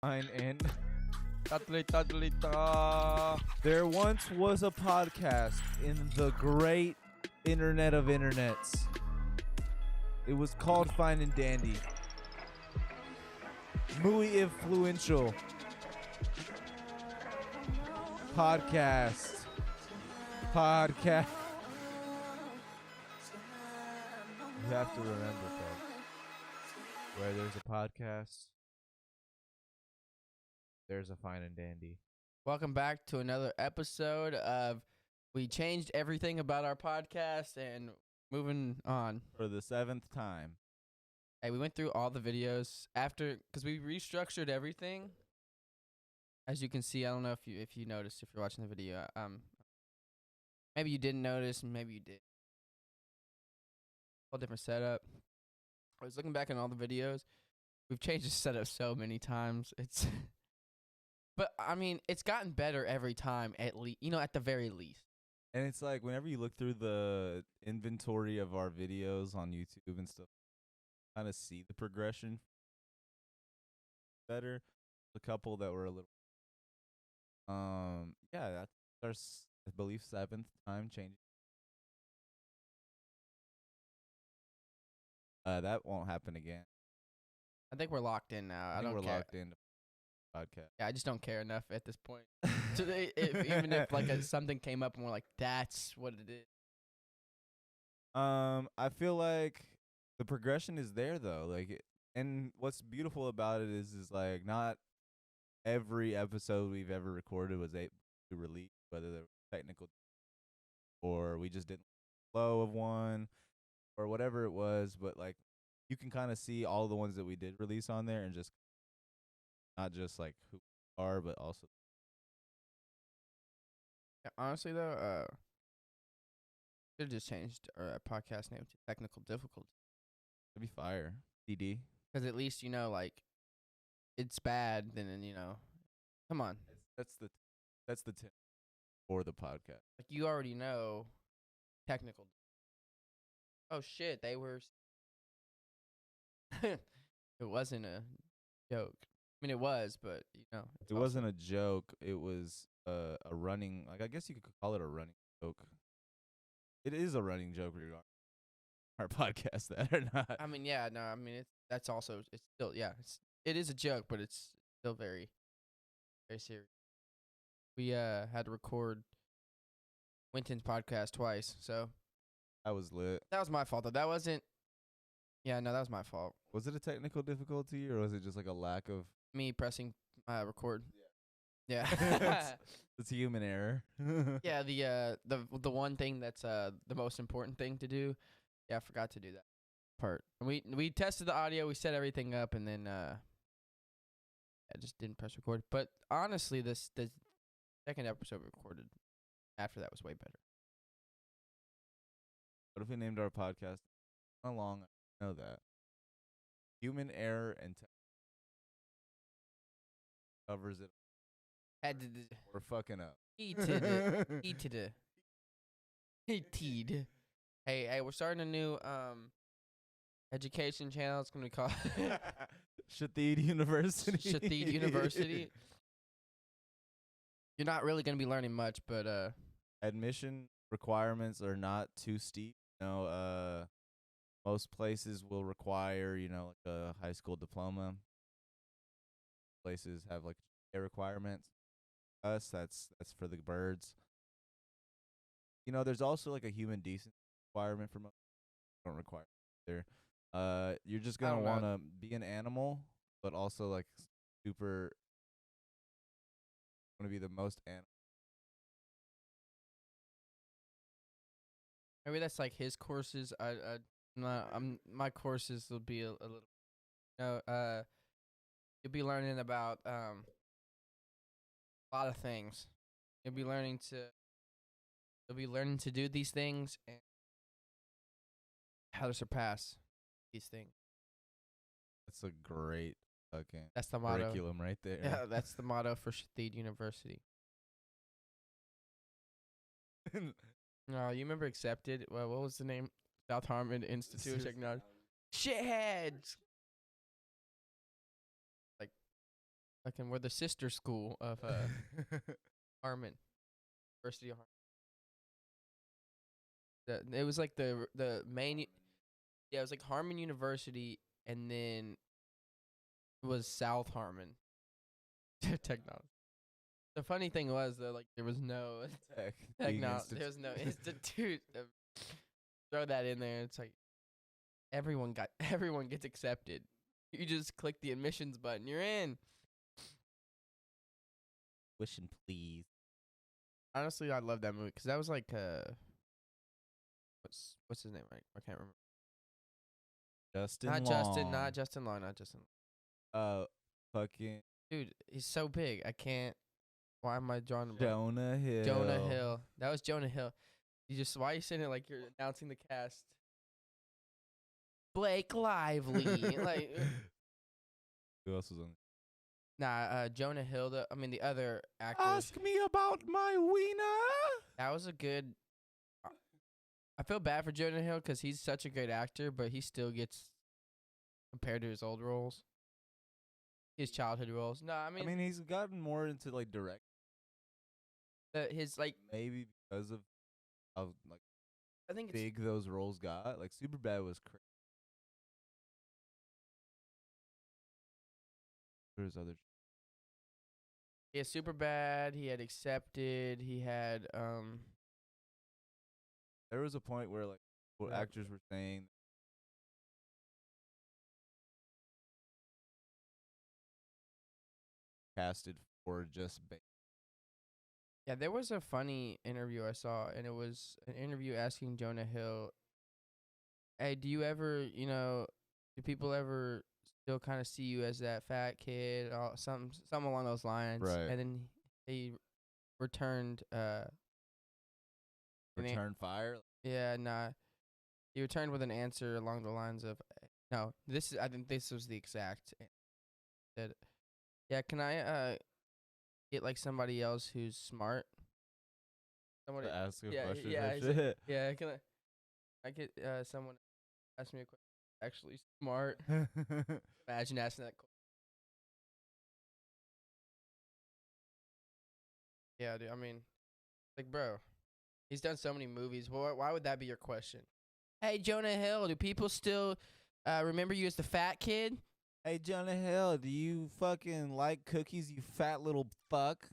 Fine and Tatalita. there once was a podcast in the great internet of internets. It was called Fine and Dandy. Muy influential podcast. You have to remember, folks, where there's a podcast, there's a Fine and Dandy. Welcome back to another episode of We Changed Everything About Our Podcast and moving on. For the 7th time. Hey, we went through all the videos after because we restructured everything. As you can see, I don't know if you noticed if you're watching the video. Maybe you didn't notice, maybe you did. Whole different setup. I was looking back on all the videos. We've changed the setup so many times. But I mean, it's gotten better every time. At least, at the very least. And it's like whenever you look through the inventory of our videos on YouTube and stuff, kind of see the progression better. A couple that were a little, yeah, that's our, I believe, 7th time changing. That won't happen again. I think we're locked in now. I think don't we're care. locked in to podcast. Yeah, I just don't care enough at this point. Today, even if like something came up and we're like, that's what it is. I feel like the progression is there though. And what's beautiful about it is like not every episode we've ever recorded was able to release, whether there was technical or we just didn't flow of one or whatever it was. But like you can kind of see all the ones that we did release on there and just not just like who we are, but also. Yeah, honestly though, should have just changed our podcast name to Technical Difficulty. That'd be fire. DD. Because at least like it's bad. Then come on, That's the tip for the podcast. like you already know technical. Oh shit, they were. It wasn't a joke. I mean, it was, but It wasn't a joke. It was a running, like I guess you could call it a running joke. It is a running joke regarding our podcast, that or not. I mean, yeah, no, I mean it's still it is a joke, but it's still very, very serious. We had to record Winton's podcast twice, so I was lit. that was my fault. Though that wasn't. Yeah, no, that was my fault. Was it a technical difficulty or was it just like a lack of? Me pressing record. Yeah. It's human error. Yeah. The one thing that's the most important thing to do. Yeah, I forgot to do that part. And we tested the audio, we set everything up, and then I just didn't press record. But honestly, the second episode we recorded after that was way better. What if we named our podcast? How long? I know that. Human error and covers it. Had to We're fucking up. heated. Hey, we're starting a new education channel. It's gonna be called Shatheed University. Shatheed University. You're not really gonna be learning much, but Admission requirements are not too steep. Most places will require, like a high school diploma. Places have like GPA requirements. Us, that's for the birds. There's also like a human decency requirement for most. Don't require there. You're just gonna want to be an animal, but also like super. Want to be the most animal. maybe that's like his courses. My courses will be a little. You'll be learning about a lot of things. You'll be learning to do these things and how to surpass these things. That's a great fucking That's the motto. curriculum right there. Yeah, that's the motto for Shatheed University. No, you remember Accepted? Well, what was the name? South Harmon Institute of Technology. Shitheads. Fucking, we're the sister school of Harmon, University of Harmon. It was like the main. Yeah, it was like Harmon University, and then it was South Harmon Technology. The funny thing was though, like there was no technology. There was no institute. Throw that in there. It's like everyone gets accepted. You just click the admissions button. You're in. Tuition, please. Honestly, I love that movie because that was like what's his name? I can't remember. Justin Not Long. Justin. Not Justin Long. Not Justin. Fucking Dude, he's so big. I can't. Why am I drawing him? Jonah Hill. Jonah Hill. That was Jonah Hill. Why are you saying it like you're announcing the cast? Blake Lively. Like, Who else was on? Jonah Hill. The other actors. Ask me about my wiener. That was a good. I feel bad for Jonah Hill because he's such a great actor, but he still gets compared to his old roles, his childhood roles. No, I mean he's gotten more into like direct. His like maybe because of how like I think big those roles got. Like Superbad was crazy. There's other. Yeah, Superbad. He had Accepted. He had There was a point where like what Yeah. actors were saying casted for just Yeah, there was a funny interview I saw, and it was an interview asking Jonah Hill, "Hey, do you ever, do people ever still kind of see you as that fat kid, or something along those lines?" Right. And then he returned, Return Fire. yeah, nah, he returned with an answer along the lines of, "No, I think this was the exact." Said, "Yeah, can I get like somebody else who's smart?" Somebody To ask a yeah, question. yeah, or he said- shit. yeah. Can I get someone ask me a question actually smart? Imagine asking that. Yeah, dude. I mean, like, bro, he's done so many movies. Why would that be your question? Hey, Jonah Hill, do people still remember you as the fat kid? Hey, Jonah Hill, do you fucking like cookies, you fat little fuck?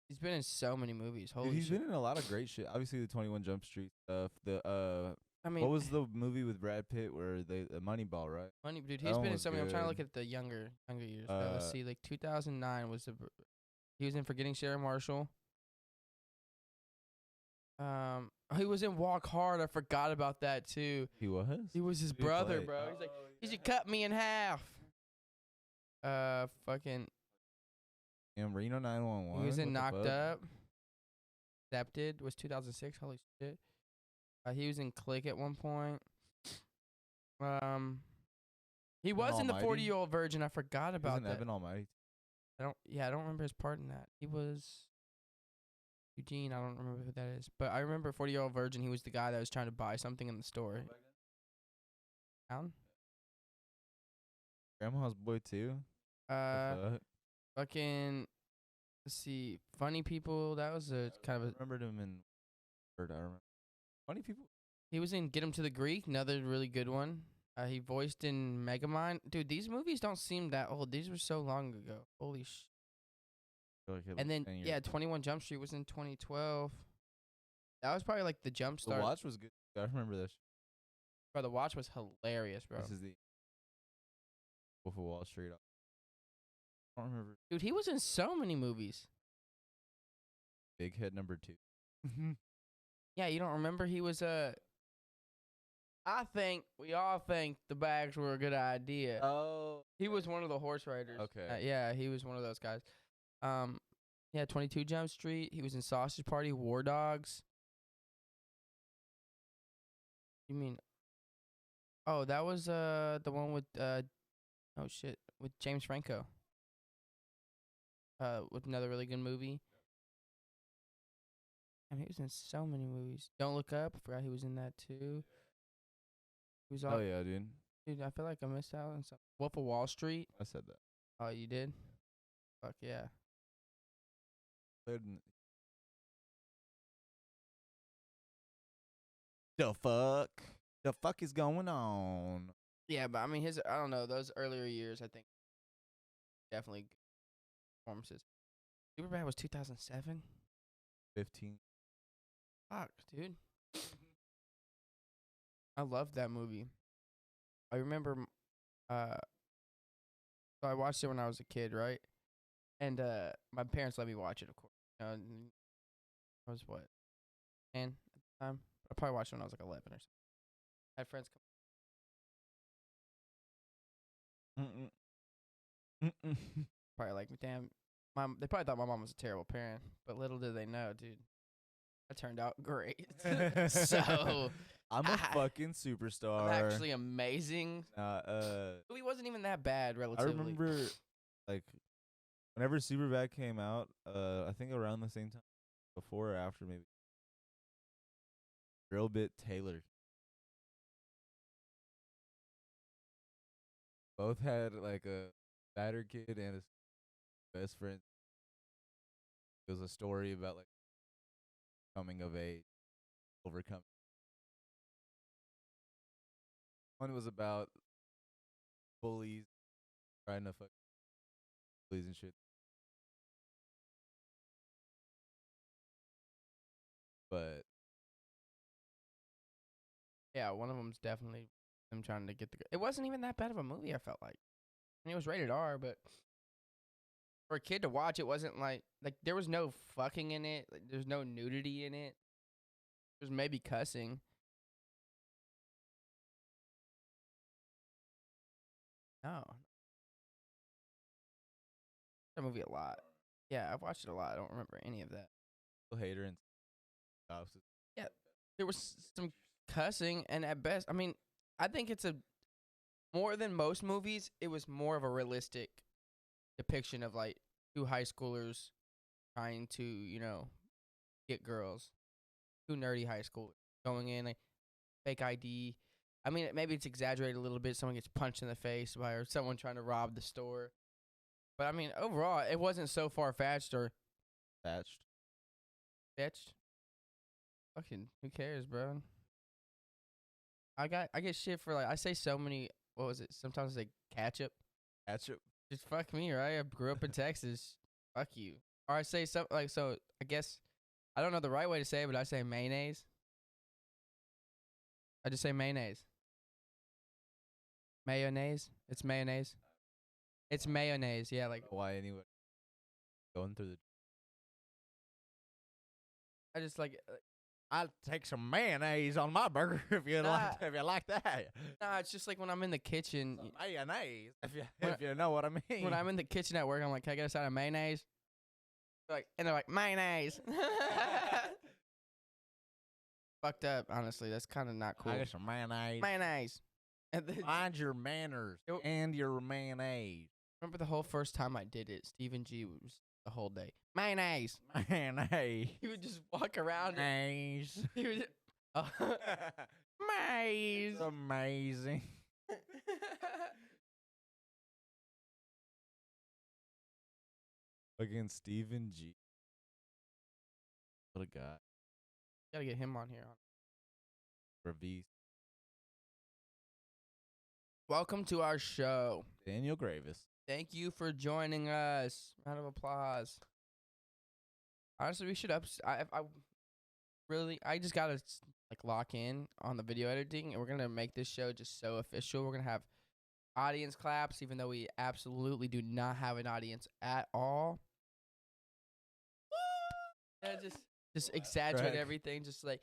He's been in so many movies. Holy Dude, he's shit. been in a lot of great shit. Obviously, the 21 Jump Street stuff. I mean, What was the movie with Brad Pitt where the Moneyball, right? funny, dude. that He's one been in was so many. I'm trying to look good. at the younger years. Let's Uh, see, like 2009 was he was in Forgetting Sarah Marshall. He was in Walk Hard. I forgot about that too. He was? He was his Who did he brother, play? bro. He's like, he should cut me in half. Fucking. In Reno 911. He was in What the Knocked fuck? Up. Accepted was 2006. Holy shit. He was in Click at one point. He was in the Almighty? 40-Year-Old Virgin. I forgot He was about in that. Evan Almighty. I don't remember his part in that. He was Eugene. I don't remember who that is, but I remember 40-Year-Old Virgin. He was the guy that was trying to buy something in the store. Down. Grandma's Boy too. The fuck? Fucking. Let's see. Funny People. That was a kind of I remembered him in. I remember. Funny People. He was in Get Him to the Greek. Another really good one. He voiced in Megamind. Dude, these movies don't seem that old. These were so long ago. Holy sh. I feel like it And was then 10 years. 21 Jump Street was in 2012. That was probably like the jump The start. Watch was good. I remember that. Bro, The Watch was hilarious, bro. This is the Wolf of Wall Street. I don't remember. Dude, he was in so many movies. Big Head number 2. Yeah, you don't remember he was we all think the bags were a good idea. Oh. He was one of the horse riders. Okay. Yeah, he was one of those guys. Yeah, 22 Jump Street. He was in Sausage Party, War Dogs. You mean? Oh, that was the one with oh shit, with James Franco. With another really good movie. I mean, he was in so many movies. Don't Look Up. I forgot he was in that too. He was Oh yeah, dude. dude, I feel like I missed out on something. Wolf of Wall Street. I said that. Oh, you did? Fuck yeah. Couldn't- The fuck? The fuck is going on? Yeah, but I mean, I don't know, those earlier years, I think definitely good performances. Superbad was 2007? 15. Fuck, dude. I loved that movie. I remember, uh, so I watched it when I was a kid, right? And my parents let me watch it, of course. And I was what, 10 at the time? I probably watched it when I was like 11 or something. I had friends come, Mm-mm. Mm-mm. probably like, damn, mom. They probably thought my mom was a terrible parent, but little did they know, dude. That turned out great. So I'm a I- fucking superstar. I'm actually amazing. Uh, Movie wasn't even that bad, I relatively. remember, like, whenever Superbad came out, I think around the same time, before or after maybe, Drillbit Taylor. Both had like a batter kid and his best friend. It was a story about like coming of age, overcoming. One was about bullies, trying to fuck bullies and shit. But Yeah, one of them's definitely them trying to get the. It wasn't even that bad of a movie. I felt like. I mean, it was rated R, but for a kid to watch, it wasn't like there was no fucking in it. Like, there's no nudity in it. There's maybe cussing. No, that movie a lot. Yeah, I've watched it a lot. I don't remember any of that. hater and cops. Yeah, there was some cussing, and at best, I mean, I think it's a more than most movies. It was more of a realistic depiction of like two high schoolers trying to, get girls. Two nerdy high schoolers going in like fake ID. I mean, maybe it's exaggerated a little bit. Someone gets punched in the face by or someone trying to rob the store. But I mean, overall, it wasn't so far fetched or Thatched. fetched. Fucking, who cares, bro? I get shit for like I say so many. What was it? Sometimes I say ketchup. Ketchup. Just fuck me, right? I grew up in Texas. Fuck you. Or I say something like so. I guess I don't know the right way to say it, but I say mayonnaise. I just say mayonnaise. Mayonnaise. It's mayonnaise. It's mayonnaise. Yeah, like Why anyway? Going through the. I just like. I'll take some mayonnaise on my burger if you Nah. if you like that. Nah, it's just like when I'm in the kitchen. Some mayonnaise, When if you know what I mean. When I'm in the kitchen at work, I'm like, "Can I get a side of mayonnaise?" And they're like, "Mayonnaise." Fucked up, honestly. That's kind of not cool. I get some mayonnaise. Mayonnaise. And then, Mind your manners Yo- and your mayonnaise. remember the whole first time I did it, Stephen G was the whole day. Mayonnaise. Mayonnaise. He would just walk around. Mayonnaise. He would. Mayonnaise. It's amazing. Again, Stephen G. What a guy. Gotta get him on here. Revis. Welcome to our show. Daniel Gravis. Thank you for joining us. Round of applause. Honestly, we should I just gotta like lock in on the video editing, and we're gonna make this show just so official. We're gonna have audience claps, even though we absolutely do not have an audience at all. Yeah, just exaggerate Right. everything. Just like,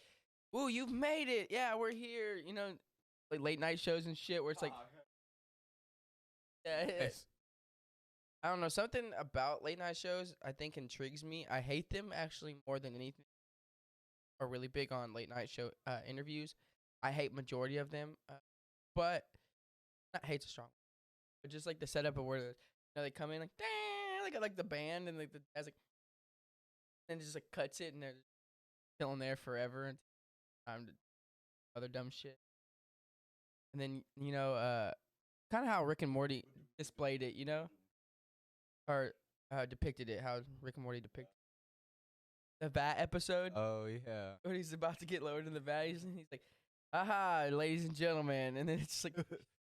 "Woo, you've made it! Yeah, we're here." You know, like late night shows and shit, where it's like, yeah, Yes. I don't know, something about late night shows I think intrigues me. I hate them actually more than anything. Are really big on late night show interviews. I hate majority of them, but not hate's a strong word. But just like the setup of where they come in like dang, like the band and like the as like and just like cuts it and they're chilling there forever and time to other dumb shit. And then kind of how Rick and Morty displayed it, or depicted it. How Rick and Morty depicted the vat episode Oh yeah. when he's about to get lowered in the vat. He's like, "Aha, ladies and gentlemen," and then it's just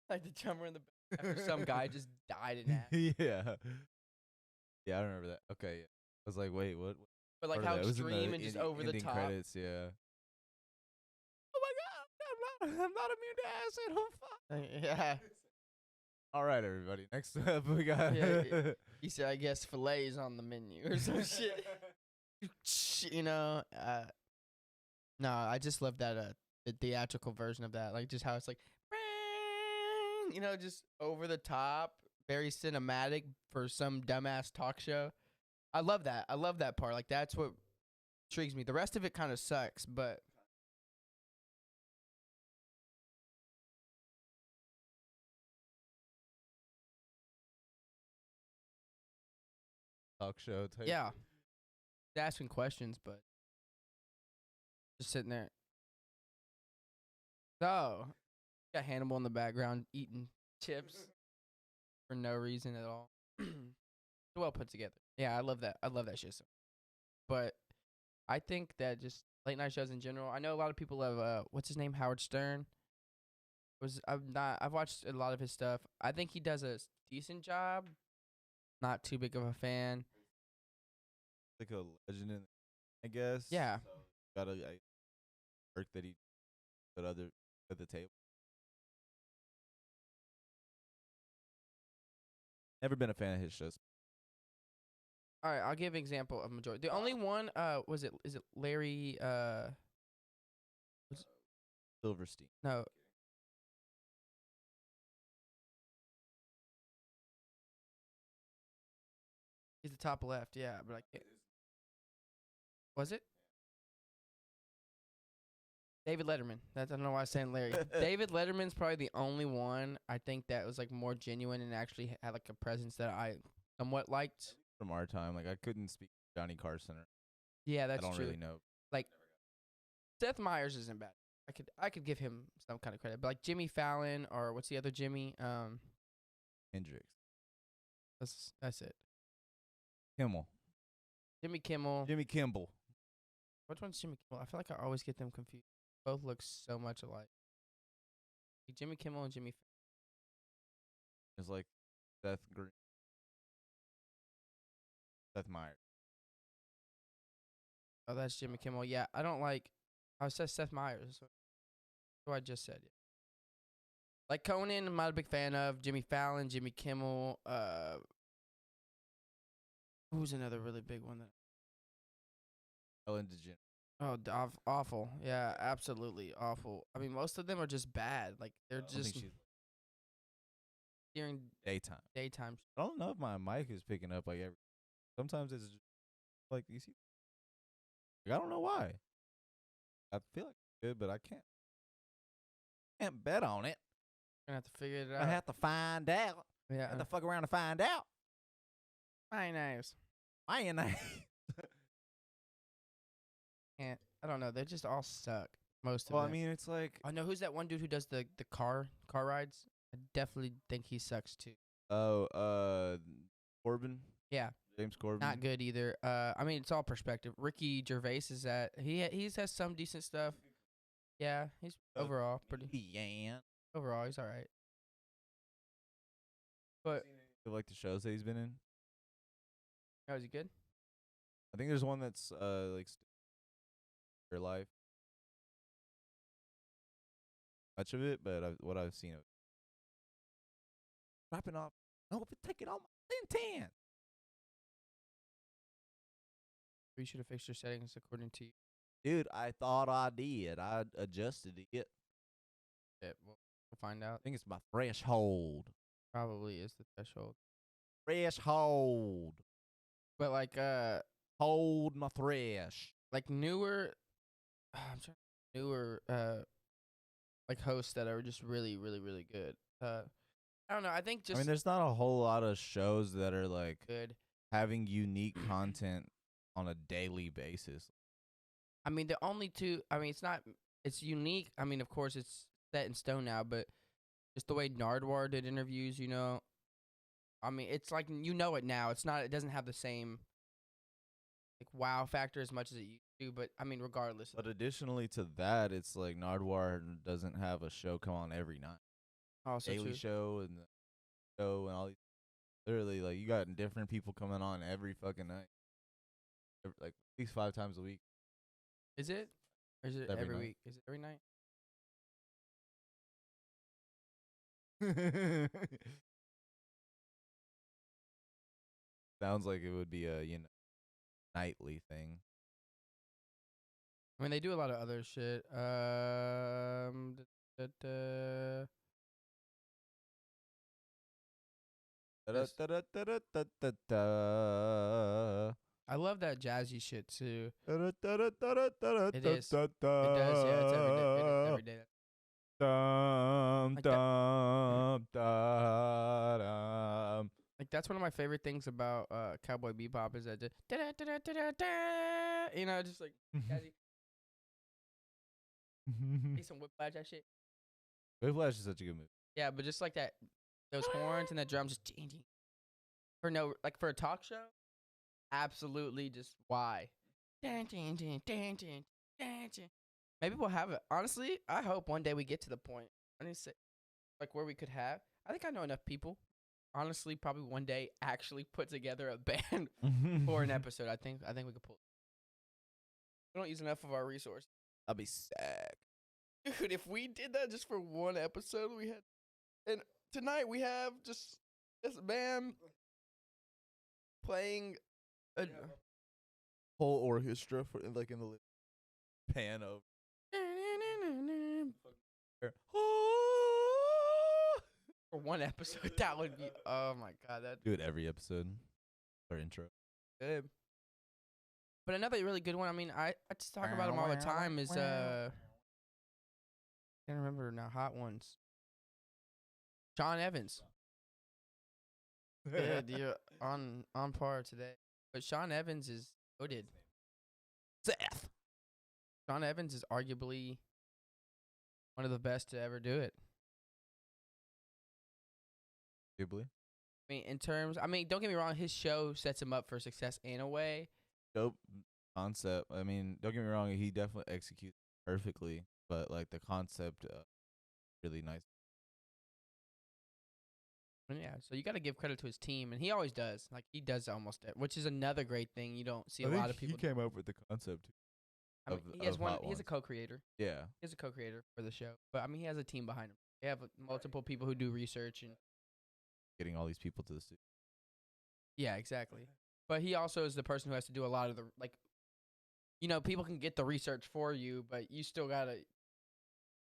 like the drummer in the back after some guy just died in that. Yeah. Yeah, I remember that. Okay. Yeah. I was like, wait, what? But like part of how that? It was in extreme the and just ending- over the ending top. credits. Yeah. Oh my God! I'm not immune to acid. Oh fuck! Yeah. All right, everybody. Next up, we got. Yeah, he said, "I guess fillets on the menu or some shit." You know. No, I just love that the theatrical version of that, like just how it's like, you know, just over the top, very cinematic for some dumbass talk show. I love that. I love that part. Like that's what intrigues me. The rest of it kind of sucks, but Talk show type. yeah, asking questions, but just sitting there. So, got Hannibal in the background eating chips for no reason at all. Well put together. Yeah, I love that. I love that shit. But I think that just late night shows in general. I know a lot of people love what's his name, Howard Stern. I've watched a lot of his stuff. I think he does a decent job. Not too big of a fan. Like a legend, I guess. Yeah. Got a work that he put other at the table. Never been a fan of his shows. All right, I'll give an example of majority. The only one is it Larry Silverstein. no. He's the top left, yeah, but I can't. Was it? David Letterman. I don't know why I was saying Larry. David Letterman's probably the only one I think that was like more genuine and actually had like a presence that I somewhat liked. From our time, like I couldn't speak to Johnny Carson. Yeah, that's I don't true. really know. Like Seth Meyers isn't bad. I could give him some kind of credit, but like Jimmy Fallon or what's the other Jimmy? Hendrix, That's it. Kimmel, Jimmy Kimmel. Jimmy Kimball. Which one's Jimmy Kimmel? I feel like I always get them confused. Both look so much alike. Like Jimmy Kimmel and Jimmy. It's like Seth Green, Seth Meyers. Oh, that's Jimmy Kimmel. Yeah, I don't like. I said Seth Meyers. What I just said. Yeah. Like Conan, I'm not a big fan of. Jimmy Fallon, Jimmy Kimmel. Who's another really big one that? Ellen DeGeneres. Oh, awful. Yeah, absolutely awful. I mean, most of them are just bad. Like they're I don't think just she's during daytime. daytime. I don't know if my mic is picking up like every. Sometimes it's just like you see. Like, I don't know why. I feel like it's good, but I can't bet on it. Gonna have to figure it out. I have to find out. I Yeah. have to fuck around to find out. Mayonnaise. Mayonnaise. Can't. I don't know. They just all suck. Most of Well, I them. mean, it's like I know who's that one dude who does the car rides. I definitely think he sucks too. Corbin. Yeah, James Corbin. not good either. I mean it's all perspective. Ricky Gervais is that he's has some decent stuff. Yeah, he's overall pretty. Yeah. Overall, he's all right. But You like the shows that he's been in? oh, is he good? I think there's one that's like Your Life. Much of it, but what I've seen of it. Dropping off. No, if it take it on my 10. We should have fixed your settings according to you. Dude, I thought I did. I adjusted it. Yeah, we'll find out. I think it's my threshold. Probably is the threshold. Threshold. But like Hold my thresh. like newer I'm trying newer like hosts that are just really really really good. I don't know. I think just I mean, there's not a whole lot of shows that are like good. having unique content on a daily basis. I mean, the only two. I mean, it's unique. I mean, of course, it's set in stone now, but just the way Nardwar did interviews, you know, I mean, it's like you know it now. It's not. It doesn't have the same like wow factor as much as it used to. But I mean, regardless. But additionally to that, it's like Nardwuar doesn't have a show come on every night. Also Daily true. Show and the show and all these. Literally, like you got different people coming on every fucking night, like at least 5 times a week. Is it? Or is it Every every night. week? Is it every night? Sounds like it would be a nightly thing. I mean, they do a lot of other shit. Da, da, Yes. Da-da-da-da-da-da-da. I love that jazzy shit too. Da-da-da-da-da-da-da-da. It is. It does. Yeah, it's every day. It is every day. Dum, Like that. dum, da-dum. Like that's one of my favorite things about Cowboy Bebop is that just you know, just like jazzy. Some whiplash that shit. Whiplash is such a good movie. Yeah, but just like that, those horns and that drums just for no like for a talk show. Absolutely, just why? Maybe we'll have it. Honestly, I hope one day we get to the point. I need to say, like where we could have. I think I know enough people. Honestly, probably one day actually put together a band for an episode. I think we could pull. We don't use enough of our resources. I'll be sick. Dude, if we did that just for one episode, we had, and tonight we have just this band playing a Whole orchestra for like in the pan over. for one episode. That would be, oh my god, that'd Do it every episode. Or intro. be good. But another really good one. I mean, I just talk about them all the time. Is can't remember now. Hot ones. Sean Evans. Yeah, you're on par today. But Sean Evans is goated. Seth. Sean Evans is arguably one of the best to ever do it. Ghibli. I mean, in terms, I mean, don't get me wrong, his show sets him up for success in a way. Dope concept. I mean, don't get me wrong, he definitely executes perfectly, but like the concept, really nice. And yeah, so you got to give credit to his team, and he always does. Like he does almost, which is another great thing. You don't see a lot of people. He came up with the concept. I mean, he has one. He has a co-creator. Yeah. He has a co-creator for the show, but I mean, he has a team behind him. They have multiple people who do research and. Getting all these people to the studio. Yeah, exactly. But he also is the person who has to do a lot of the like. You know, people can get the research for you, but you still gotta.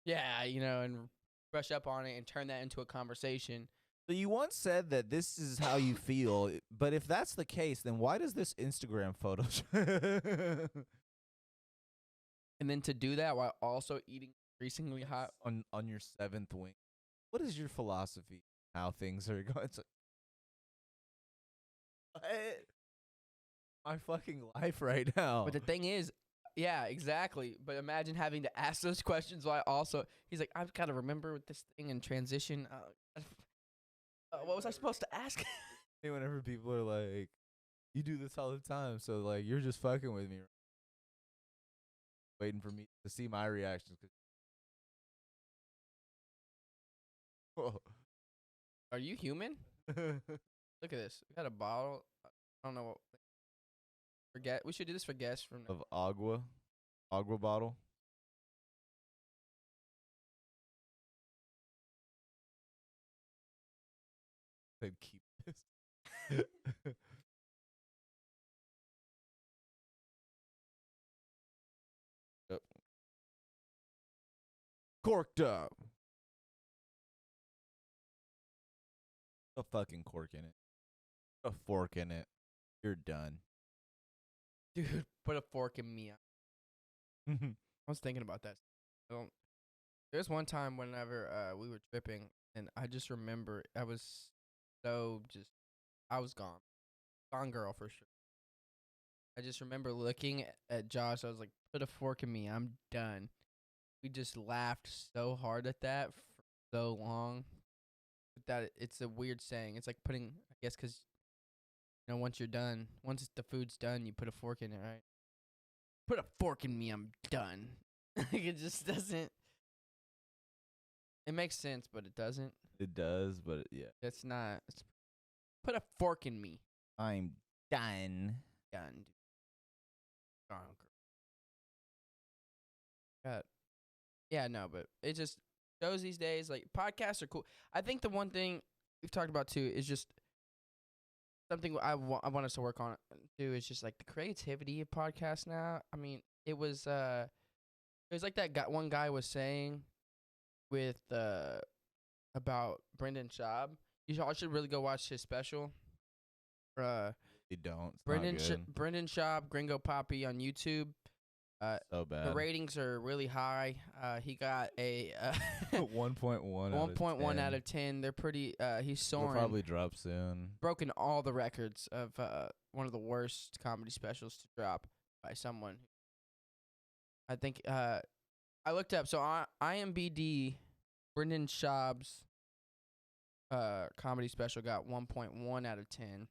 Yeah, you know, and brush up on it and turn that into a conversation. So you once said that this is how you feel, but if that's the case, then why does this Instagram photo? And then to do that while also eating increasingly hot on your seventh wing. What is your philosophy? How things are going? It's like, what? My fucking life right now. But the thing is, yeah, exactly. But imagine having to ask those questions while also he's like, I've got to remember with this thing and transition. What was I supposed to ask? Hey, whenever people are like, you do this all the time, so like you're just fucking with me, right? Waiting for me to see my reactions. Whoa. Are you human? Look at this. We got a bottle. I don't know what. Forget. We should do this for guests from now. Of agua bottle. Then keep this. Yep. Corked up. A fucking cork in it. A fork in it. You're done. Dude, put a fork in me. I was thinking about that. There's one time whenever we were tripping, and I just remember I was I was gone. Gone girl for sure. I just remember looking at Josh. I was like, put a fork in me. I'm done. We just laughed so hard at that for so long. But that it's a weird saying. It's like putting, I guess, 'cause once you're done, once the food's done, you put a fork in it, right? Put a fork in me, I'm done. Like it just doesn't. It makes sense, but it doesn't. It does, but yeah. It's not. It's, put a fork in me. I'm done. Done. Dude. God. Yeah, no, but it just shows these days like podcasts are cool. I think the one thing we've talked about too is just something I want us to work on too is just like the creativity of podcasts now. I mean, it was like that guy, one guy was saying with about Brendan Schaub. I should really go watch his special. You don't. It's Brendan not good. Brendan Schaub, Gringo Poppy on YouTube. So bad. The ratings are really high. He got a 1.1 1.1 out of 10. They're pretty. He's It'll soaring. probably drop soon. Broken all the records of one of the worst comedy specials to drop by someone. I think I looked up. So IMBD, Brendan Schaub's comedy special got 1.1 out of 10.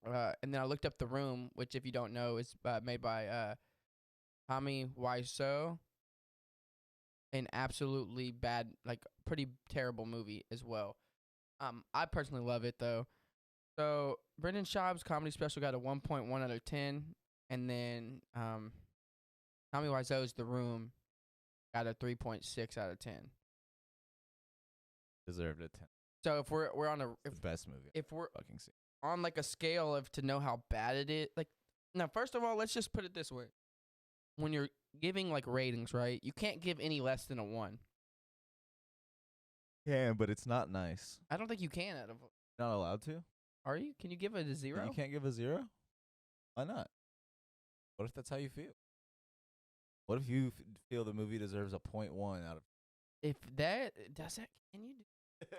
And then I looked up The Room, which if you don't know is made by Tommy Wiseau. An absolutely bad, like pretty terrible movie as well. I personally love it though. So Brendan Schaub's comedy special got a 1.1 out of 10, and then Tommy Wiseau's The Room got a 3.6 out of 10. Deserved a 10. So if we're on The best movie. if we're Fucking seen. on like a scale of to know how bad it is, like now first of all, let's just put it this way. When you're giving like ratings, right? You can't give any less than a 1. Yeah, but it's not nice. I don't think you can out of. Not allowed to? Are you? Can you give it a 0? You can't give a 0? Why not? What if that's how you feel? What if you feel the movie deserves a 0.1 out of? If that does that, can you do?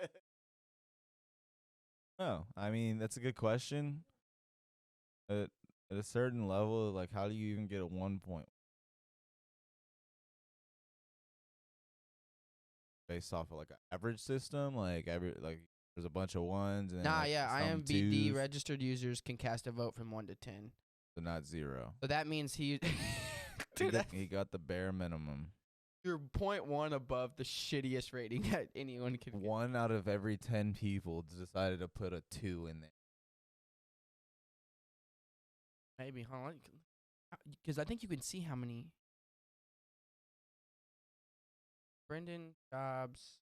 No, I mean that's a good question. At a certain level, like how do you even get a 1 point? Based off of like an average system, like there's a bunch of ones and Nah, like yeah, some IMBD 2s, registered users can cast a vote from 1 to 10. so not 0. So that means he. He Dude, got, he got the bare minimum. you're 0.1 above the shittiest rating that anyone could get. 1 out of every 10 people decided to put a 2 in there. Maybe, hold on. Because I think you can see how many. Brendan Jobs.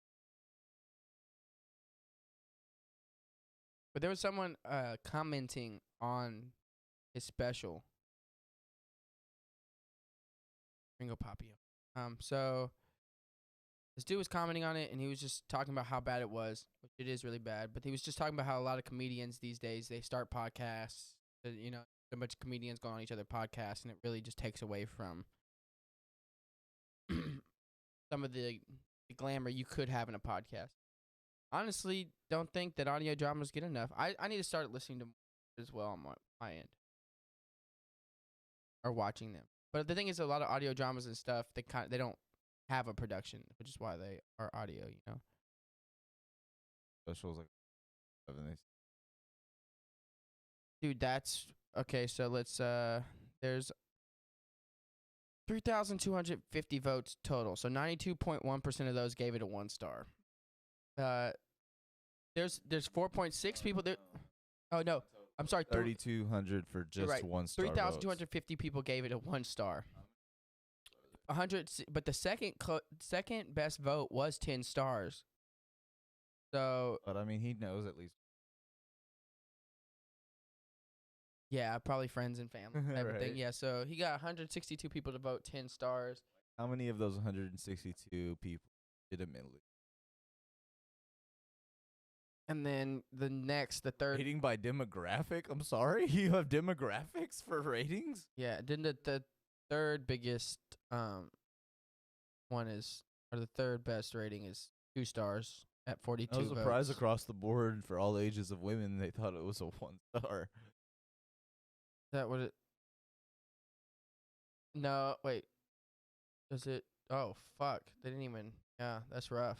But there was someone commenting on his special. Ringo Papio. So this dude was commenting on it, and he was just talking about how bad it was, which it is really bad. But he was just talking about how a lot of comedians these days, they start podcasts. A bunch of comedians go on each other podcasts, and it really just takes away from some of the glamour you could have in a podcast. Honestly, don't think that audio dramas get enough. I need to start listening to more as well on my end. Or watching them. But the thing is, a lot of audio dramas and stuff, they don't have a production, which is why they are audio, you know? Specials like 7. Dude, that's... Okay, so let's... There's 3,250 votes total. So 92.1% of those gave it a 1 star. There's 4.6 people there. Oh no, I'm sorry. 3,200 for just right. 1 star. 3,250 people gave it a 1 star. 100, but the second best vote was 10 stars. So. But I mean, he knows at least. Yeah, probably friends and family, everything. Right. Yeah, so he got 162 people to vote 10 stars. How many of those 162 people legitimately? And then the third. Rating by demographic? I'm sorry? You have demographics for ratings? Yeah, then the third biggest one is, or the third best rating is 2 stars at 42 I was votes. surprised across the board for all ages of women. They thought it was a 1 star. Is that what it? No, wait. Does it? Oh, fuck. They didn't even. Yeah, that's rough.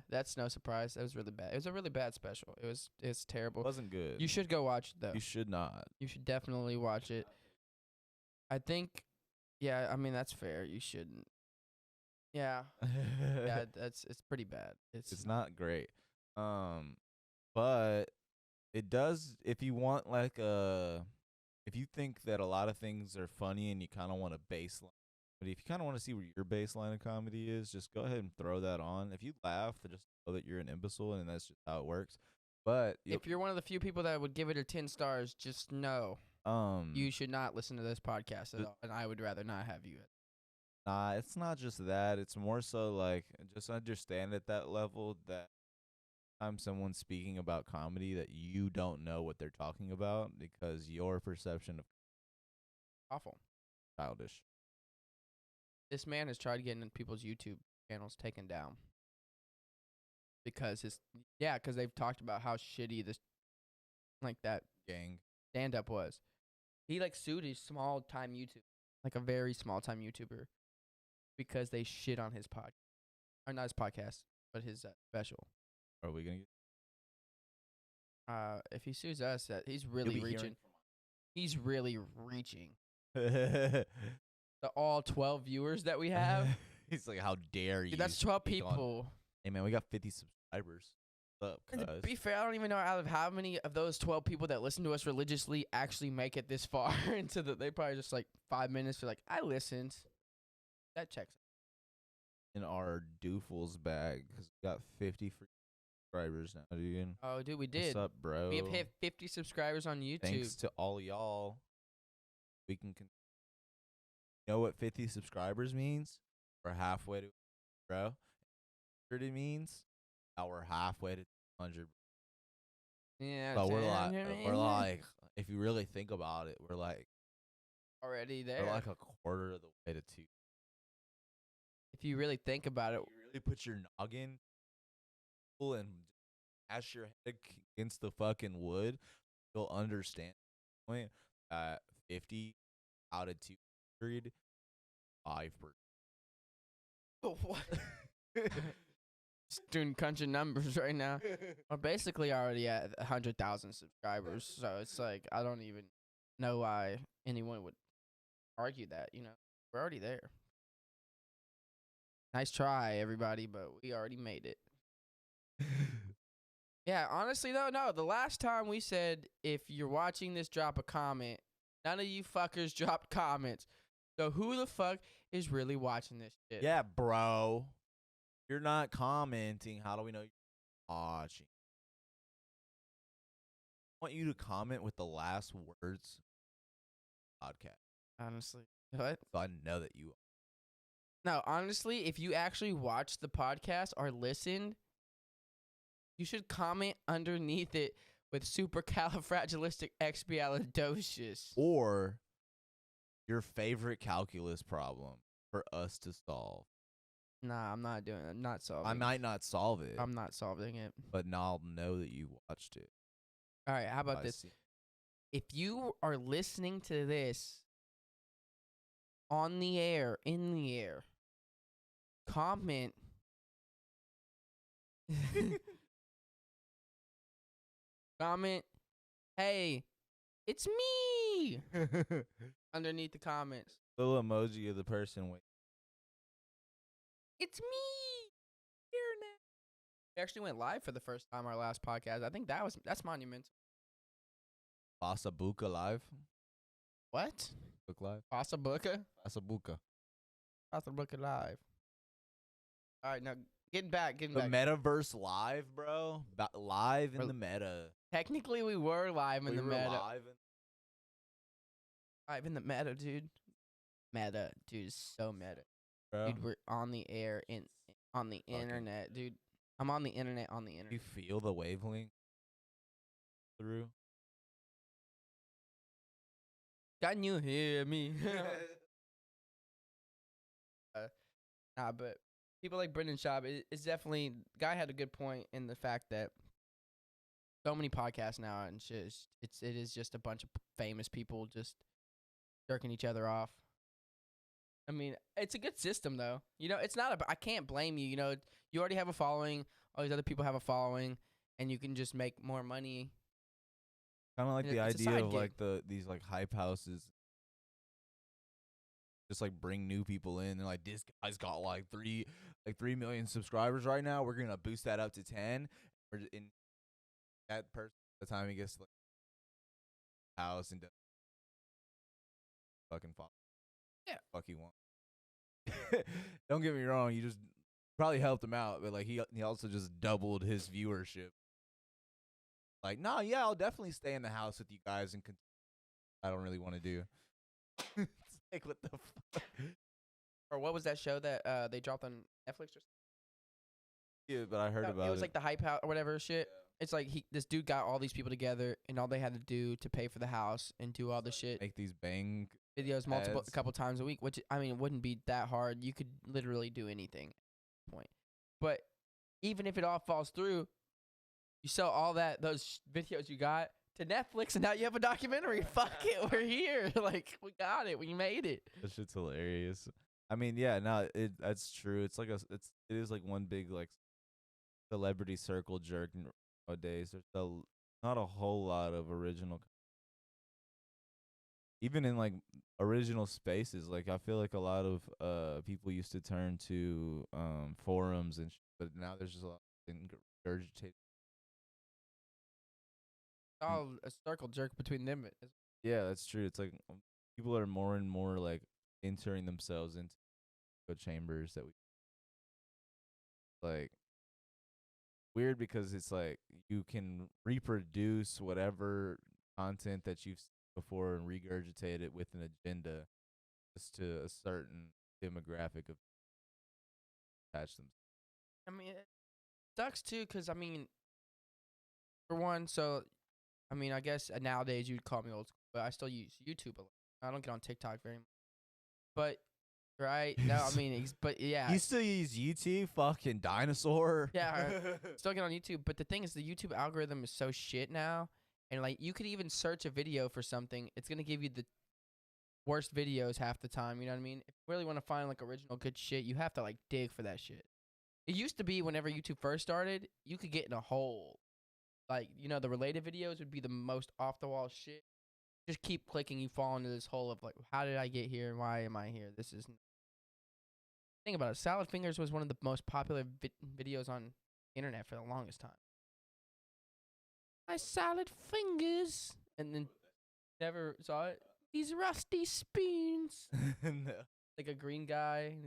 That's no surprise. That was really bad. It was a really bad special. It's terrible. Wasn't good. You should go watch it though. You should not. You should definitely watch it. I think, yeah. I mean, that's fair. You shouldn't. Yeah, yeah. It's pretty bad. It's not great. But it does. If you want like if you think that a lot of things are funny and you kind of want a baseline, but if you kind of want to see where your baseline of comedy is, just go ahead and throw that on. If you laugh, just know that you're an imbecile and that's just how it works. But if you're one of the few people that would give it a 10 stars, just know you should not listen to this podcast at all, and I would rather not have you. Nah, it's not just that. It's more so like just understand at that level that time someone's speaking about comedy that you don't know what they're talking about because your perception of Awful. childish. This man has tried getting people's YouTube channels taken down because because they've talked about how shitty this like that Gang. stand up was. He like sued his small time YouTube, like a very small time YouTuber, because they shit on his podcast, or not his podcast, but his special. Are we gonna If he sues us, he's really reaching. He's really reaching. get The all 12 viewers that we have. He's like, how dare you? Dude, that's 12 speak on- people. Hey man, we got 50 subscribers. What's up, And to cuz? be fair, I don't even know out of how many of those 12 people that listen to us religiously actually make it this far into they probably just like 5 minutes. They're like, I listened. That checks. In our doofles bag because we got 50 free subscribers now, dude. Oh, dude, we did. What's up, bro? We have hit 50 subscribers on YouTube. Thanks to all y'all. We can. You know what 50 subscribers means? We're halfway to, bro. What it means? Now we're halfway to 200. Yeah, But we're like, if you really think about it, we're like already there. we're like a quarter of the way to 2. If you really think about it, You really put your noggin and dash your head against the fucking wood, you'll understand the point that 50 out of 200, 5%. what? Just doing crunching numbers right now. We're basically already at 100,000 subscribers, so it's like I don't even know why anyone would argue that. You know, we're already there. Nice try, everybody, but we already made it. Yeah, honestly though, no. The last time we said if you're watching this, drop a comment. None of you fuckers dropped comments. So who the fuck is really watching this shit? Yeah, bro. You're not commenting. How do we know you're watching? I want you to comment with the last words podcast. Honestly, what? So I know that you No, honestly, if you actually watch the podcast or listened, you should comment underneath it with supercalifragilisticexpialidocious. or your favorite calculus problem for us to solve. Nah, I'm not doing it. I'm not solving I might not solve it, I'm not solving it. but now I'll know that you watched it. All right, how about I this? see. If you are listening to this on the air, in the air, comment. Comment, hey, it's me underneath the comments. Little emoji of the person. Wait. It's me here now. We actually went live for the first time our last podcast. I think that's monumental. Pasabuca live. What? Book live. Pasabuca? Pasabuca. Pasabuca live. All right, now getting back. The metaverse live, bro. Live in We're- the meta. Technically, we were live in We the were meta. live in- Live in the meta, dude. Meta, dude, is so meta. bro. Dude, we're on the air on the Fucking- internet, dude. I'm on the internet on the You internet. feel the wavelength through? Can you hear me? Nah, but people like Brendan Schaub, it's definitely guy had a good point in the fact that so many podcasts now and shit. It is just a bunch of famous people just jerking each other off. I mean, it's a good system though. You know, it's not I can't blame you. You know, you already have a following. All these other people have a following, and you can just make more money. Kind of like And the it's a idea side of gig. like these like hype houses, just like bring new people in and like this guy's got like 3 million subscribers right now. We're gonna boost that up to 10. Or in that person, by the time he gets like house and does fucking follow, Yeah. fuck he want. Don't get me wrong, you just probably helped him out, but like he also just doubled his viewership. Like, nah, yeah, I'll definitely stay in the house with you guys and I don't really want to do. It's like what the fuck? Or what was that show that they dropped on Netflix? Or Yeah, but I heard about it. It was like the Hype House or whatever shit. It's like this dude got all these people together, and all they had to do to pay for the house and do all the shit Make these bang videos a ads. couple times a week. Which I mean, it wouldn't be that hard. You could literally do anything. At this point, but even if it all falls through, you sell all those videos you got to Netflix, and now you have a documentary. Fuck it, we're here. Like we got it, we made it. That shit's hilarious. I mean, yeah, no, that's true. It's like it is like one big like celebrity circle jerk nowadays. There's not a whole lot of original, even in like original spaces. Like I feel like a lot of people used to turn to forums and but now there's just a lot of regurgitated. All a circle jerk between them. Yeah, that's true. It's like people are more and more like entering themselves into echo chambers that we like weird because it's like you can reproduce whatever content that you've seen before and regurgitate it with an agenda just to a certain demographic of attach them. I mean, it sucks too, cause I mean, for one, so I mean, I guess nowadays you'd call me old school, but I still use YouTube a lot. I don't get on TikTok very much. But right now, I mean, but yeah, You still use YouTube, fucking dinosaur. yeah, still get on YouTube. But the thing is, the YouTube algorithm is so shit now, and like you could even search a video for something, it's gonna give you the worst videos half the time. You know what I mean? If you really want to find like original good shit, you have to like dig for that shit. It used to be whenever YouTube first started, you could get in a hole. Like, you know, the related videos would be the most off the wall shit. Just keep clicking, you fall into this hole of like, how did I get here and why am I here? This is. Think about it. Salad Fingers was one of the most popular videos on the internet for the longest time. My salad fingers, and then never saw it. These rusty spoons. No. Like a green guy, and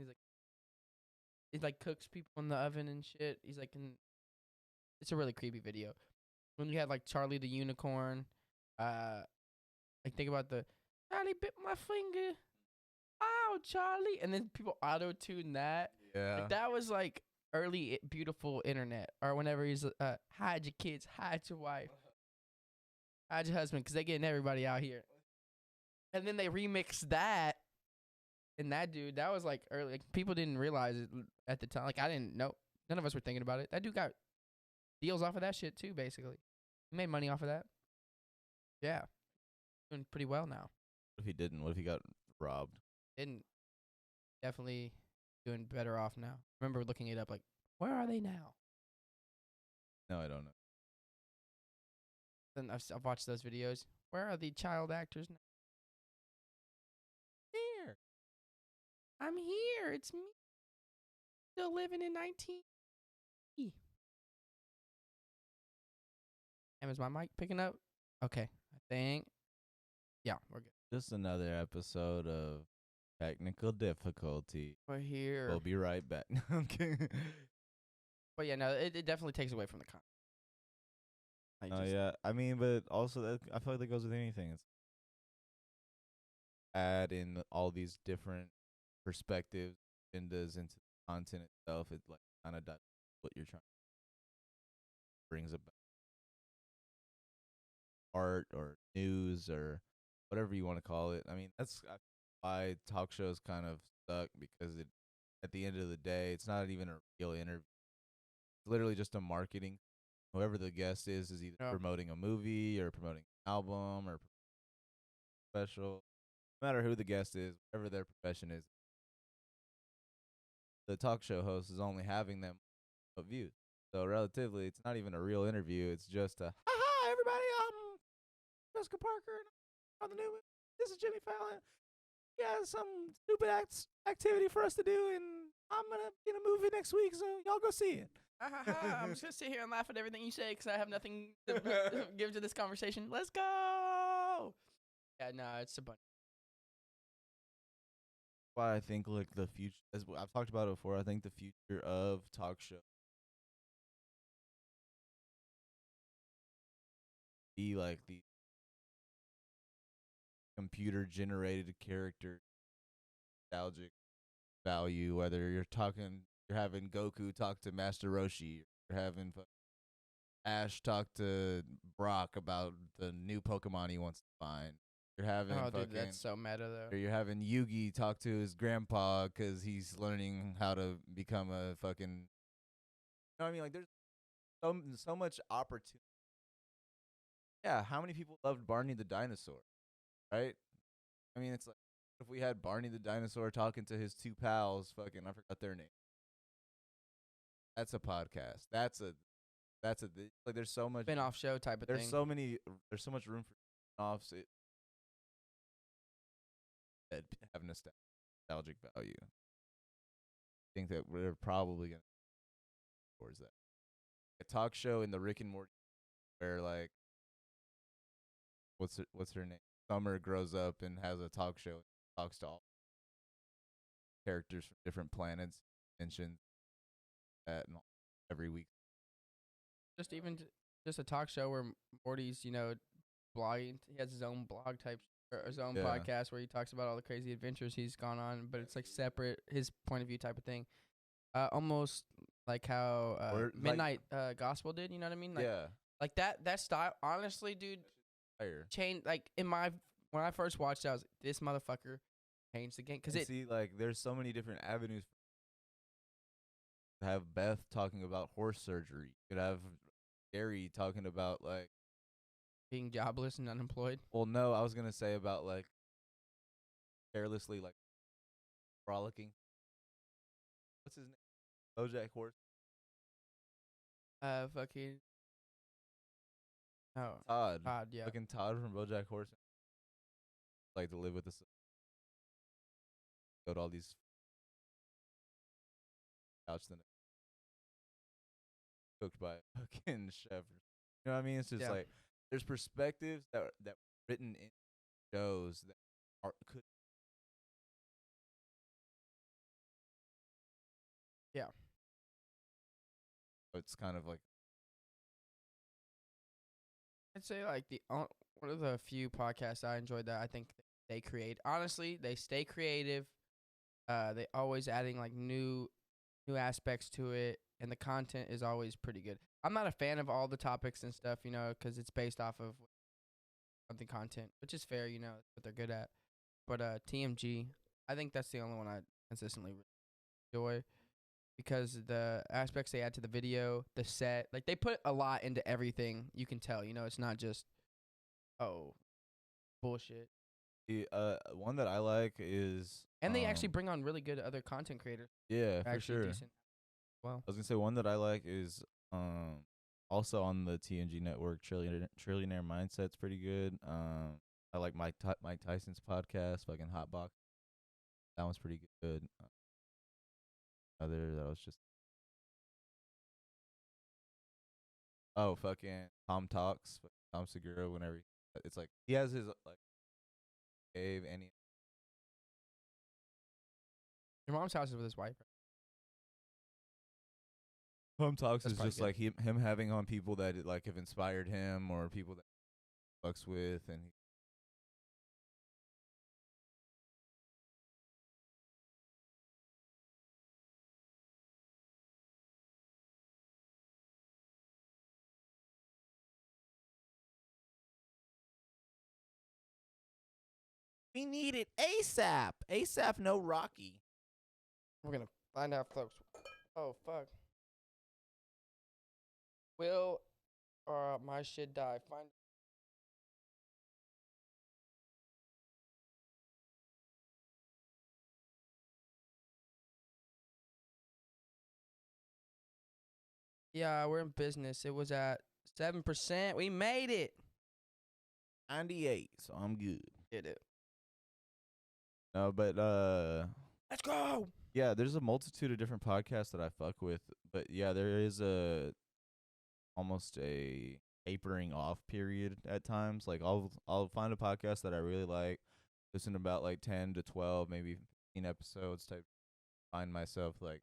he like cooks people in the oven and shit. He's like it's a really creepy video. When you had like Charlie the Unicorn, like think about the Charlie bit my finger. Ow, Charlie, and then people auto tune that. Yeah. Like that was like early beautiful internet, or whenever he's hide your kids, hide your wife, hide your husband, because they getting everybody out here. And then they remixed that, and that dude, that was like early. Like, people didn't realize it at the time. Like I didn't know. None of us were thinking about it. That dude got deals off of that shit too. Basically, he made money off of that. Yeah, doing pretty well now. What if he didn't? What if he got robbed? Didn't definitely doing better off now. Remember looking it up, like where are they now? No, I don't know. Then I've watched those videos. Where are the child actors now? Here. I'm here. It's me. Still living in 19. And is my mic picking up? Okay. I think. Yeah, we're good. Just another episode of technical difficulty. We're here. We'll be right back. Okay. But yeah, no, it definitely takes away from the content. Like, Oh just- yeah, I mean, but also that I feel like that goes with anything. It's add in all these different perspectives, agendas into the content itself. It like kind of does what you're trying brings about art or news or whatever you want to call it. I mean, that's why talk shows kind of suck because it at the end of the day, it's not even a real interview. It's literally just a marketing. Whoever the guest is either promoting a movie or promoting an album or special. No matter who the guest is, whatever their profession is, the talk show host is only having them views. So relatively, it's not even a real interview. It's just a hi everybody. Jessica Parker on the new. This is Jimmy Fallon. Yeah, some stupid activity for us to do, and I'm gonna be in a movie next week, so y'all go see it. I'm just gonna sit here and laugh at everything you say because I have nothing to give to this conversation. Let's go. Yeah, no, it's a bunch. Why I think like the future, as I've talked about it before, I think the future of talk show be like the computer generated character nostalgic value. Whether you're having Goku talk to Master Roshi, you're having Ash talk to Brock about the new Pokemon he wants to find. You're having Oh, dude, that's so meta though. or you're having Yugi talk to his grandpa because he's learning how to become a fucking. You know what I mean? Like there's so much opportunity. Yeah, how many people loved Barney the dinosaur, right? I mean, it's like if we had Barney the dinosaur talking to his two pals, fucking I forgot their name. That's a podcast. Like there's so much Spin-off show type of there's thing. there's so much room for offs that have nostalgic value. I think that we're probably gonna towards that. A talk show in the Rick and Morty where like what's her name? Summer grows up and has a talk show and talks to all characters from different planets, mentions that and every week. Just even just a talk show where Morty's, blogging. He has his own blog type or his own Yeah. podcast where he talks about all the crazy adventures he's gone on, but it's like separate, his point of view type of thing. Almost like how Or, like- Midnight Gospel did. You know what I mean? Like, Yeah. like that style. Honestly, dude, Fire. changed. Like when I first watched it, I was like, this motherfucker changed the game because And it. see, like, there's so many different avenues. Have Beth talking about horse surgery. You could have Gary talking about like. Being jobless and unemployed. Well, no, I was gonna say about like carelessly like frolicking. What's his name? BoJack Horse. Fucking. Oh, Todd. Todd, yeah. Fucking Todd from BoJack Horseman. Like to live with us. Go to all these couch the cooked by a fucking chef. You know what I mean? It's just Yeah. like there's perspectives that were written in shows that could. Yeah. It's kind of like I'd say like one of the few podcasts I enjoyed that I think they create. Honestly, they stay creative. They always adding like new aspects to it, and the content is always pretty good. I'm not a fan of all the topics and stuff, because it's based off of something content, which is fair, that's what they're good at. But TMG, I think that's the only one I consistently enjoy because the aspects they add to the video, the set, like they put a lot into everything. You can tell, it's not just bullshit. the one that I like is And they actually bring on really good other content creators. yeah, for Actually sure. decent. Well, I was gonna say one that I like is also on the TNG network. Trillionaire Mindset's pretty good. I like Mike Tyson's podcast, fucking Hotbox. That one's pretty good. Other that was just fucking Tom Talks, Tom Segura. Whenever it's like he has his like cave and he your mom's house is with his wife. Tom Talks That's is probably just good. like him having on people that like have inspired him or people that fucks with and he We need it ASAP. ASAP, no Rocky. We're gonna find out, folks. Oh fuck. Will my shit die? Find Yeah, we're in business. It was at 7%. We made it. 98, so I'm good. Did it. No, but Let's go. yeah, there's a multitude of different podcasts that I fuck with, but yeah, there is almost a tapering off period at times. Like I'll find a podcast that I really like, listen to about like 10 to 12, maybe 15 episodes type, find myself like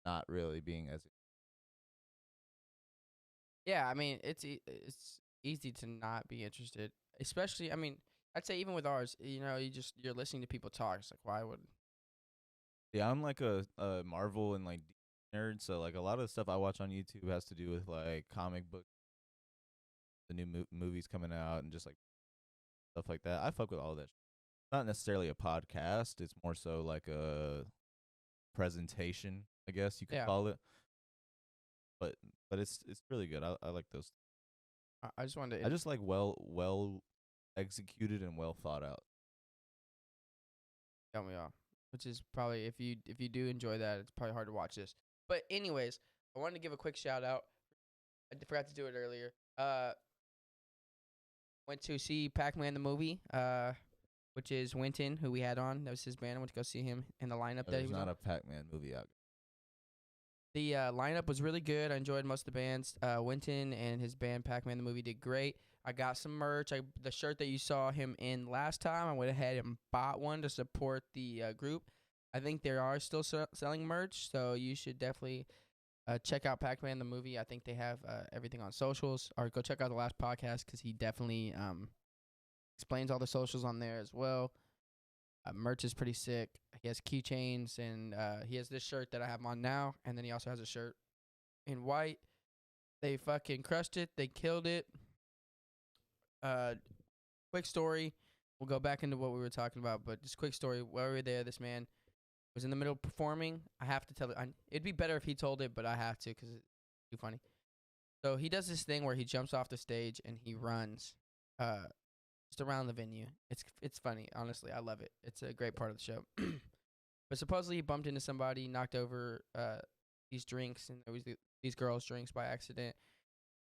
not really being as Yeah, I mean, it's easy to not be interested. Especially, I mean, I'd say even with ours, you're listening to people talk. It's like, why would yeah, I'm like a Marvel and like nerd, so like a lot of the stuff I watch on YouTube has to do with like comic book, the new movies coming out, and just like stuff like that. I fuck with all that. Not necessarily a podcast. It's more so like a presentation, I guess you could yeah. call it. But it's really good. I like those. I just wanted I to just like well executed and well thought out. tell me off, which is probably if you do enjoy that, it's probably hard to watch this. But anyways, I wanted to give a quick shout out. Forgot to do it earlier. Went to see Pac-Man the movie. Which is Winton, who we had on. That was his band. I went to go see him in the lineup that he There's was not on. a Pac-Man movie out. The lineup was really good. I enjoyed most of the bands. Winton and his band Pac-Man the movie did great. I got some merch. The shirt that you saw him in last time, I went ahead and bought one to support the group. I think they are still selling merch, so you should definitely check out Pac-Man the movie. I think they have everything on socials. Or go check out the last podcast because he definitely explains all the socials on there as well. Merch is pretty sick. He has keychains, and he has this shirt that I have on now, and then he also has a shirt in white. They fucking crushed it. They killed it. Quick story. We'll go back into what we were talking about, but just quick story. While we were there, this man was in the middle of performing. I have to tell it. It'd be better if he told it, but I have to because it's too funny. So he does this thing where he jumps off the stage and he runs. Just around the venue. It's funny, honestly. I love it. It's a great part of the show. But supposedly he bumped into somebody, knocked over these drinks, and there was these girls' drinks by accident.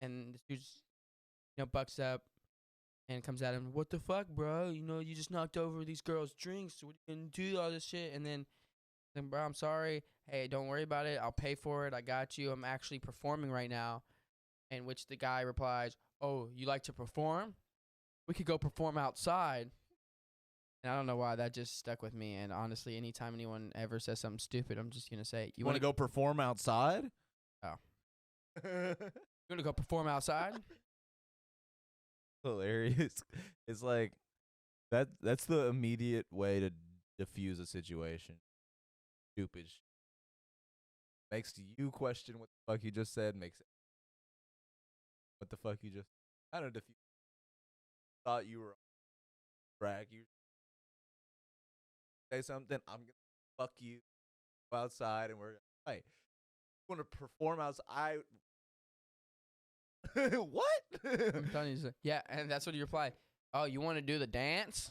And this dude's, bucks up and comes at him. What the fuck, bro? You just knocked over these girls' drinks. What are you gonna do all this shit? And then, bro, I'm sorry. Hey, don't worry about it. I'll pay for it. I got you. I'm actually performing right now. In which the guy replies, "Oh, you like to perform? We could go perform outside." And I don't know why that just stuck with me. And honestly, anytime anyone ever says something stupid, I'm just gonna say, You want to go perform outside? Oh. You want to go perform outside?" Hilarious. It's like that's the immediate way to diffuse a situation. Stupid. Makes you question what the fuck you just said. Makes what the fuck you just. I don't know if you thought you were brag. You say something. I'm gonna fuck you. Go outside and we're hey. You want to perform outside? What? I'm telling you. Yeah, and that's what he replied. "Oh, you want to do the dance?"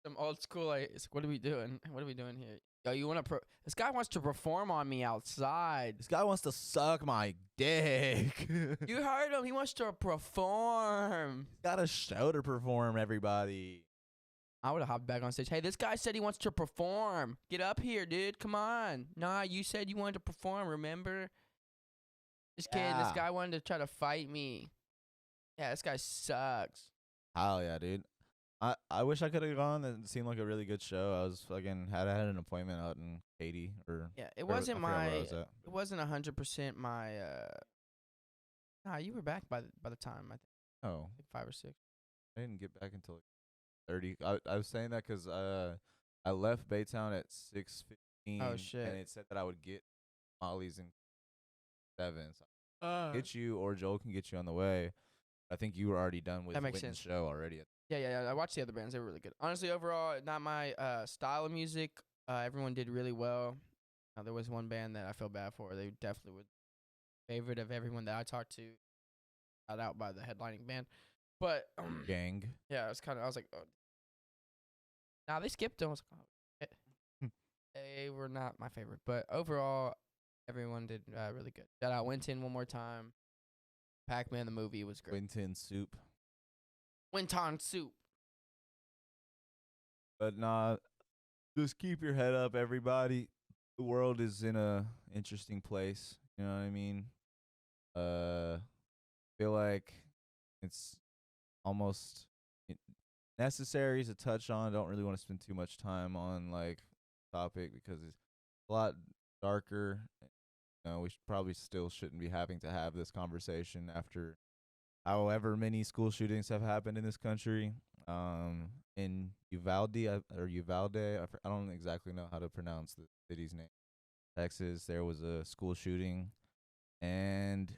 Some old school. It's like, what are we doing? What are we doing here? Yo, you want to? This guy wants to perform on me outside. This guy wants to suck my dick. You heard him. He wants to perform. Got a show to perform, everybody. I would have hopped back on stage. "Hey, this guy said he wants to perform. Get up here, dude. Come on." "Nah, you said you wanted to perform, remember?" Just kidding. This Yeah. guy wanted to try to fight me. Yeah, this guy sucks. Hell yeah, dude. I wish I could have gone. It seemed like a really good show. I was fucking had an appointment out in Katy or Yeah, it where- wasn't I forgot where I my. was at. It wasn't 100% my. Nah, you were back by the time I think Oh, like 5 or 6. I didn't get back until like 30. I was saying that because I left Baytown at 6:15. Oh, shit. And it said that I would get Molly's in 7. So I can get you or Joel can get you on the way. I think you were already done with That makes Witten's sense. show already. Yeah. I watched the other bands. They were really good. Honestly, overall, not my style of music. Everyone did really well. There was one band that I feel bad for. They definitely were favorite of everyone that I talked to. Shout out by the headlining band. But Gang. yeah, I was like, oh. Nah, they skipped them. I was like, oh, shit. They were not my favorite. But overall, Everyone did really good. Shout out Winton one more time. Pac-Man the movie was great. Winton soup. Winton soup. But nah, just keep your head up, everybody. The world is in a interesting place. You know what I mean? Feel like it's almost necessary to touch on. Don't really want to spend too much time on like topic because it's a lot darker. We probably still shouldn't be having to have this conversation after however many school shootings have happened in this country. In Uvalde or Uvalde, I don't exactly know how to pronounce the city's name. Texas, there was a school shooting, and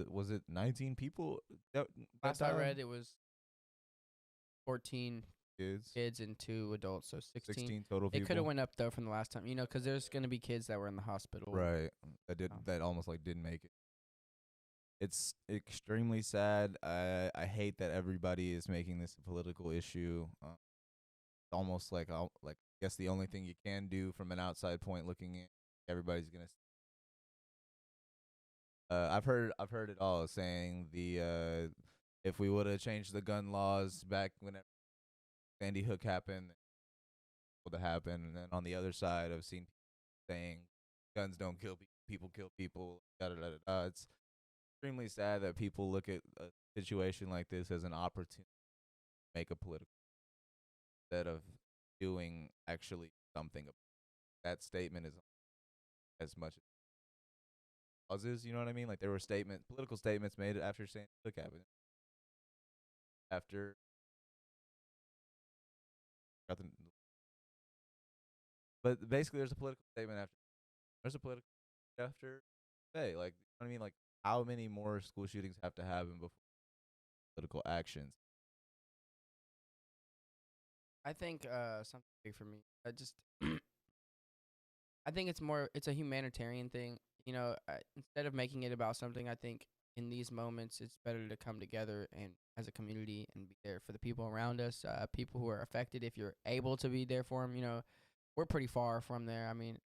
was it 19 people? Last I read, it was 14 kids, kids and 2 adults, so 16 total It people. could have went up though from the last time, because there's gonna be kids that were in the hospital. Right, that almost like didn't make it. It's extremely sad. I hate that everybody is making this a political issue. It's almost like I guess the only thing you can do from an outside point looking in, everybody's gonna. I've heard it all saying if we would have changed the gun laws back when Sandy Hook happened, would have happened. And then on the other side, I've seen people saying guns don't kill people, kill people. Da, da, da, da, da. It's extremely sad that people look at a situation like this as an opportunity to make a political instead of doing actually something. That statement is as much as causes. You know what I mean? Like there were political statements made after Sandy Hook happened. After but basically, there's a political statement after. There's a political after. Say, like, you know what I mean? Like, how many more school shootings have to happen before political actions? I think something big for me. I think it's a humanitarian thing. Instead of making it about something, I think in these moments it's better to come together and as a community and be there for the people around us, people who are affected. If you're able to be there for them, we're pretty far from there. I mean,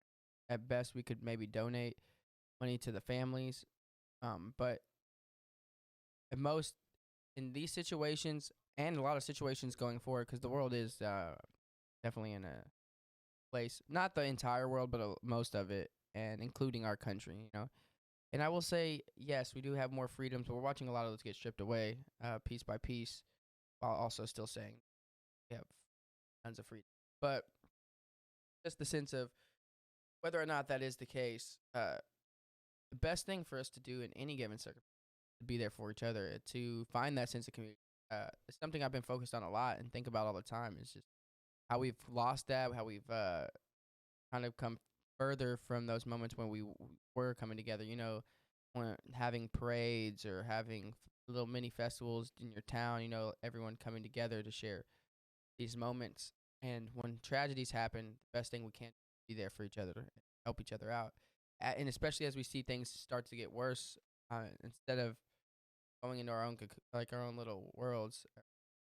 at best we could maybe donate money to the families, but at most in these situations and a lot of situations going forward, because the world is definitely in a place, not the entire world, but most of it, and including our country. And I will say, yes, we do have more freedoms, but we're watching a lot of those get stripped away, piece by piece, while also still saying we have tons of freedom. But just the sense of whether or not that is the case, the best thing for us to do in any given circumstance is to be there for each other, to find that sense of community. It's something I've been focused on a lot and think about all the time. It's just how we've lost that, how we've kind of come further from those moments when we were coming together. When having parades or having little mini festivals in your town. Everyone coming together to share these moments. And when tragedies happen, the best thing we can be there for each other, help each other out, and especially as we see things start to get worse, instead of going into our own our own little worlds,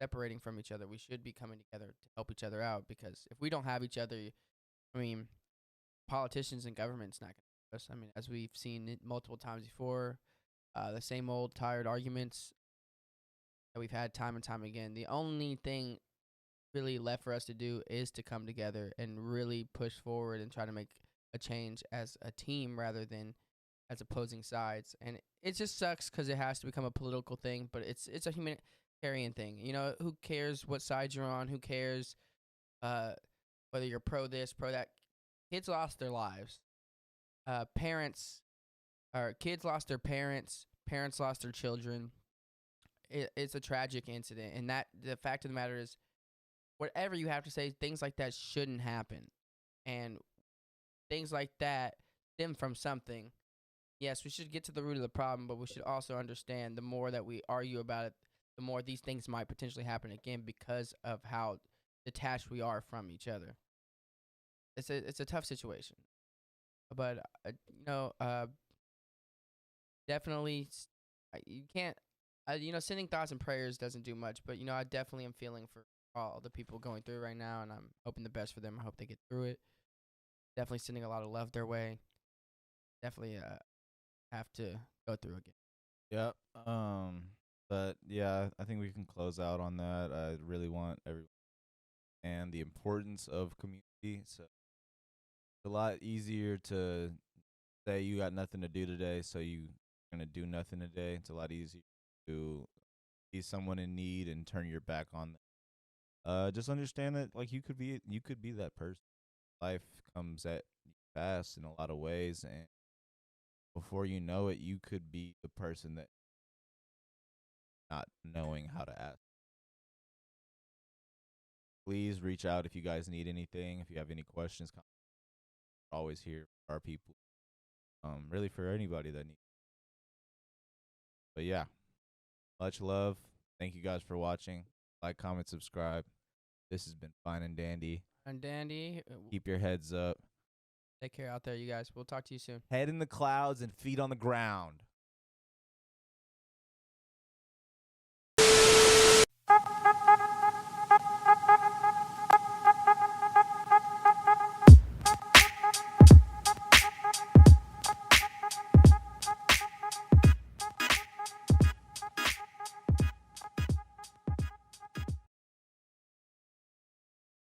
separating from each other, we should be coming together to help each other out. Because if we don't have each other, I mean, politicians and government's not going to help us. I mean, as we've seen it multiple times before, the same old tired arguments that we've had time and time again. The only thing really left for us to do is to come together and really push forward and try to make a change as a team rather than as opposing sides. And it just sucks because it has to become a political thing, but it's a humanitarian thing. Who cares what side you're on? Who cares whether you're pro this, pro that? Kids lost their lives. Kids lost their parents. Parents lost their children. It's a tragic incident, and that the fact of the matter is, whatever you have to say, things like that shouldn't happen, and things like that stem from something. Yes, we should get to the root of the problem, but we should also understand the more that we argue about it, the more these things might potentially happen again because of how detached we are from each other. It's a tough situation, but definitely you can't. Sending thoughts and prayers doesn't do much, but I definitely am feeling for all the people going through it right now, and I'm hoping the best for them. I hope they get through it. Definitely sending a lot of love their way. definitely have to go through again. Yep. But yeah, I think we can close out on that. I really want everyone and the importance of community. So it's a lot easier to say you got nothing to do today, so you gonna do nothing today. It's a lot easier to see someone in need and turn your back on them. Just understand that like you could be that person. Life comes at you fast in a lot of ways, and before you know it, you could be the person that not knowing how to ask. Please reach out if you guys need anything. If you have any questions, always here for our people. Really for anybody that needs. But yeah, much love. Thank you guys for watching. Like, comment, subscribe. This has been Fine and Dandy. And Dandy, Keep your heads up. take care out there, you guys. We'll talk to you soon. Head in the clouds and feet on the ground.